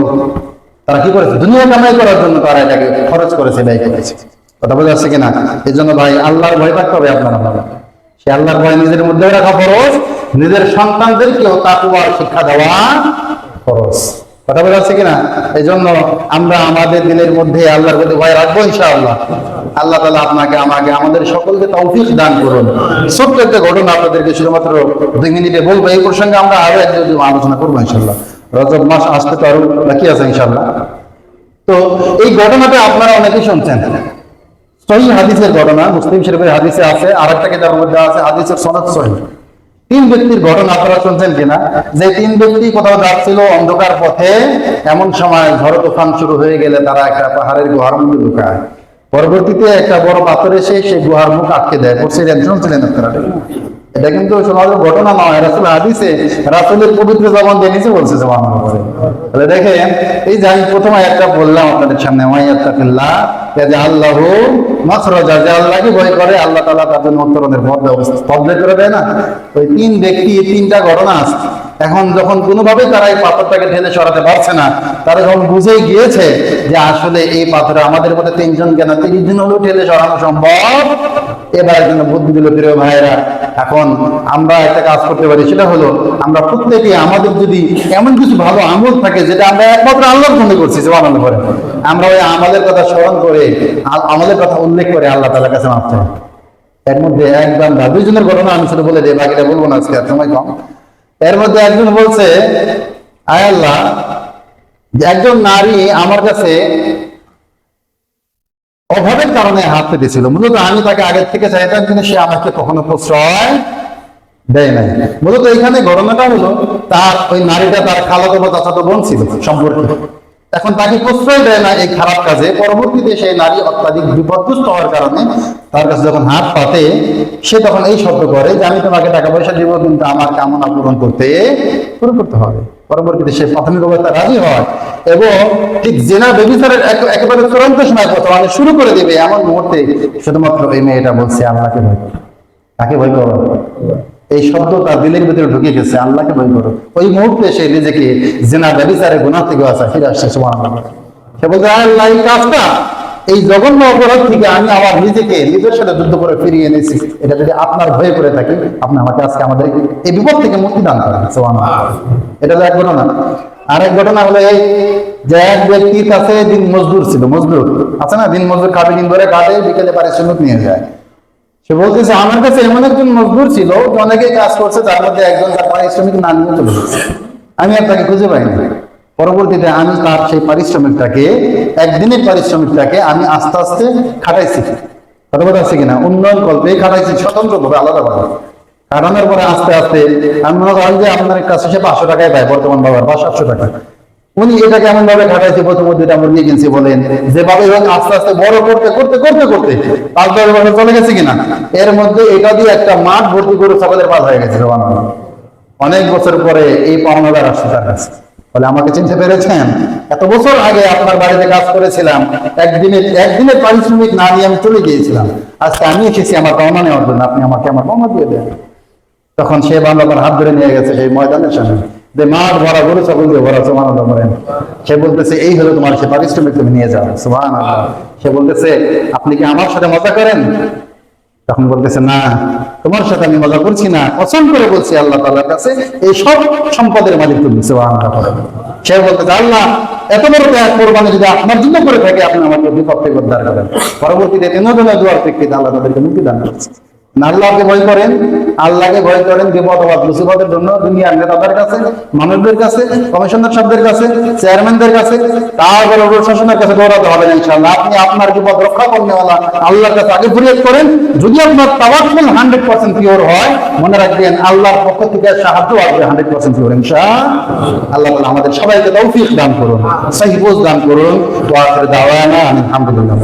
তারা কি করেছে, দুনিয়া কামাই করার জন্য তারা এটাকে খরচ করেছে, ব্যয় করেছে। কথা বোঝা যাচ্ছে কিনা? এই জন্য ভাই আল্লাহর ভয় রাখতে হবে আপনারা। সে আল্লাহর ভয় নিজের মধ্যে রাখা ফরজ, নিজের সন্তানদেরকেও তাকওয়ার শিক্ষা দেওয়া ফরজ। কথা বোঝা যাচ্ছে কিনা? এই জন্য আমরা আমাদের দিলের মধ্যে আল্লাহর প্রতি ভয় রাখবো ইনশাআল্লাহ। আল্লাহ তাআলা আপনাকে, আমাকে, আমাদের সকলকে তৌফিক দান করুন। ছোট্ট একটা ঘটনা আপনাদেরকে শুধুমাত্র 2 মিনিটে বলবো, এই প্রসঙ্গে আমরা আরো একদিন আলোচনা করবো ইনশাআল্লাহ। রজব মাস আসতে তো আরো বাকি আছে ইনশাআল্লাহ। তো এই ঘটনাটা আপনারা অনেকেই শুনছেন, সহিহ হাদিসের ঘটনা, মুসলিম শরীফের হাদিসে আছে, আর একটা কিতাবের মধ্যে আছে, হাদিসের সনদ সহিহ। 3 ব্যক্তির ঘটনা আপনারা শুনছেন কিনা, যে 3 ব্যক্তি কোথাও যাচ্ছিল অন্ধকার পথে, এমন সময় ঝড় তুফান শুরু হয়ে গেলে তারা একটা পাহাড়ের গুহার মধ্যে ঢুকায়। পরবর্তীতে একটা বড় পাথর এসে সেই গুহার মুখ আটকে দেয়। পড়ছিলেন, শুনছিলেন আপনারা? এটা কিন্তু সমাজের ঘটনা নয়, রাসূল হাদিসে রাসূলের পবিত্র জবান দিয়ে নিচে বলছে সুবহানাল্লাহ। তাহলে দেখেন, এই যে আমি প্রথমে একটা বললাম আপনাদের সামনে, ওয়াইয়াত্তাকিল্লাহ ইয়াজআল্লাহু মাখরাজা, যে আল্লাহকে ভয় করে আল্লাহ তাআলা তার জন্য উত্তরণের পথ করে দেয় না? ওই 3 ব্যক্তি, 3টা ঘটনা আছে। এখন যখন কোনোভাবেই তারা এই পাথরটাকে ঠেলে সরাতে পারছে না, তারা যখন বুঝেই গিয়েছে যে আসলে এই পাথরে আমাদের মধ্যে 3 জন কেন 30 জন হলেও ঠেলে সরানো সম্ভব, এবার কিন্তু বুদ্ধি দিল, প্রিয় ভাইয়েরা, এখন আমরা একটা কাজ করতে পারি, সেটা হলো আমরা প্রত্যেকে, আমাদের যদি এমন কিছু ভালো আমল থাকে যেটা আমরা একমাত্র আল্লাহর জন্য করছি, সুবহানাল্লাহ করে, আমরা ওই আমলের কথা স্মরণ করে, আমলের কথা উল্লেখ করে আল্লাহ তাআলার কাছে মাফ চাই। এর মধ্যে একদম 2 জনের ঘটনা আমি শুধু বলে দিই, বাকিটা বলবো না আজকে, সময় কম। এর মধ্যে একজন বলছে, আয় আল্লাহ, একজন নারী আমার কাছে অভাবের কারণে হাত পেতেছিল, মূলত আমি তাকে আগের থেকে চাইতাম, কিন্তু সে আমাকে কখনো প্রশ্রয় দেয় নাই। মূলত এখানে ঘটনাটা হলো, তার ওই নারীটা তার খালাতো বা চাচাতো বোন ছিল সম্পর্কে, এখন তাকে প্রশ্রয় দেয় না এই খারাপ কাজে। পরবর্তীতে সেই নারী অত্যাধিক বিপদগ্রস্ত হওয়ার কারণে তার কাছে যখন হাত পাতে, সে তখন এই শব্দ করে যে আমি তোমাকে টাকা পয়সা দিব, কিন্তু আমার কামনা পূরণ করতে হবে। পরবর্তীতে সে প্রাথমিক অবস্থা রাজি হয় এবং ঠিক জেনা ব্যভিচারের একেবারে চূড়ান্ত সময় বর্তমানে শুরু করে দেবে, এমন মুহূর্তে শুধুমাত্র এই মেয়েটা বলছে আল্লাহকে ভয় করো। তাকে ভয় করো, এই শব্দ তার দিলের ভিতরে ঢুকে গেছে, আল্লাহকে ভয় করো। ওই মুহূর্তে সে নিজেকে জেনা ব্যভিচারের গুনাহ থেকে ফিরে আসছে, সুবহানাল্লাহ। সে বলছে, আল্লাহ, এই কাজটা, এই জঘন্য অপরাধ থেকে আমি আমার নিজেকে নিজের সাথে যুদ্ধ করে ফিরিয়ে এনেছি, এটা যদি আপনার ভয়ে করে থাকি, আপনি আমাকে আজকে আমাদের এই বিপদ থেকে মুক্তি দান করেন, সুবহানাল্লাহ। এটা তো এক ঘটনা। আরেক ঘটনা হলো এই যে এক ব্যক্তির কাছে দিন মজদুর ছিল, মজদুর আছে না, দিন মজদুর খাটে, দিন ধরে খাটে, বিকেলে পারিশ্রমিক নিয়ে যায়। সে বলতেছে, আমার কাছে এমন একজন মজদুর ছিল, অনেকে কাজ করছে, তার মধ্যে একজন তার পারিশ্রমিক না নিয়ে চলে গেছে, আমি আর তাকে খুঁজে পাইনি। পরবর্তীতে আমি তার সেই পারিশ্রমিকটাকে, একদিনের পারিশ্রমিকটাকে আমি আস্তে আস্তে খাটাইছি। কথা বলা আছে কিনা? উন্নয়ন কল্পে খাটাইছি, স্বতন্ত্রভাবে, আলাদাভাবে। কাটানোর পরে আস্তে আস্তে আমি মনে করেন যে আপনার কাছে সে 500 টাকায় পায় বর্তমান বাবার, বা 700 টাকা। উনি এটাকে এমন ভাবে খাটাইছে, প্রথমে 2টা মুরগি কিনছে বলেন, যেভাবে হোক আস্তে আস্তে বড় করতে করতে করতে করতে 5-10 বছর চলে গেছে কিনা, এর মধ্যে এটা দিয়ে একটা মাঠ ভর্তি করে ছাগলের পাল হয়ে গেছে। অনেক বছর পরে এই পাওনাদার আসছে তার কাছে, বলে, আমাকে চিনতে পেরেছেন? এত বছর আগে আপনার বাড়িতে কাজ করেছিলাম, একদিনের পারিশ্রমিক না নিয়ে আমি চলে গিয়েছিলাম, আজকে আমি এসেছি আমার পাওনা নেওয়ার জন্য, আপনি আমাকে আমার পাওনা দিয়ে দেন। তখন সে বাংলার হাত ধরে নিয়ে গেছে সেই ময়দানের সামনে, যে মাঠ ভরা গরু ছাগল দিয়ে ভরা, সুবহানাল্লাহ বলেন। সে বলতেছে, এই হলো তোমার সে পারিশ্রমিক, তুমি নিয়ে যাও, সুবহানাল্লাহ। সে বলতেছে, আপনি কি আমার সাথে মজা করেন? তখন বলতেছে, না, তোমার সাথে আমি মজা করছি না, কসম করে বলছি আল্লাহ তাআলার কাছে, এই সব সম্পদের মালিক তুমি, সুবহানাল্লাহ। সে বলতেছে, আল্লাহ, এত বড় ত্যাগ কোরবানি যদি আপনার জন্য করে থাকে, আপনি আমাকে বিপদ থেকে উদ্ধার করেন। পরবর্তীতে 3 জনের দোয়ার প্রেক্ষিতে আল্লাহ তাদেরকে মুক্তি দান করেছে। আল্লাহকে ভয় করেন, আল্লাহকে ভয় করেন, বিপদ অবাদ মুসিবতের জন্য দুনিয়ার নেতাদের কাছে, মানুষদের কাছে, কমিশনার সাহেবদের কাছে, চেয়ারম্যানদের কাছে, তারপরে প্রশাসনের কাছে দৌড়াতে হবে না ইনশাআল্লাহ। আপনি আপনার বিপদ রক্ষা করনেওয়ালা আল্লাহর কাছে আগে ফরিয়াদ করেন। যদি আপনার তাওয়াক্কুল 100% পিওর হয়, মনে রাখবেন আল্লাহর পক্ষ থেকে সাহায্য আসবে 100% পিওর ইনশাআল্লাহ। আল্লাহ তাআলা আমাদের সবাইকে তৌফিক দান করুন, সহিহ বুঝ দান করুন। ওয়া আখির দাওয়ানা আলহামদুলিল্লাহ।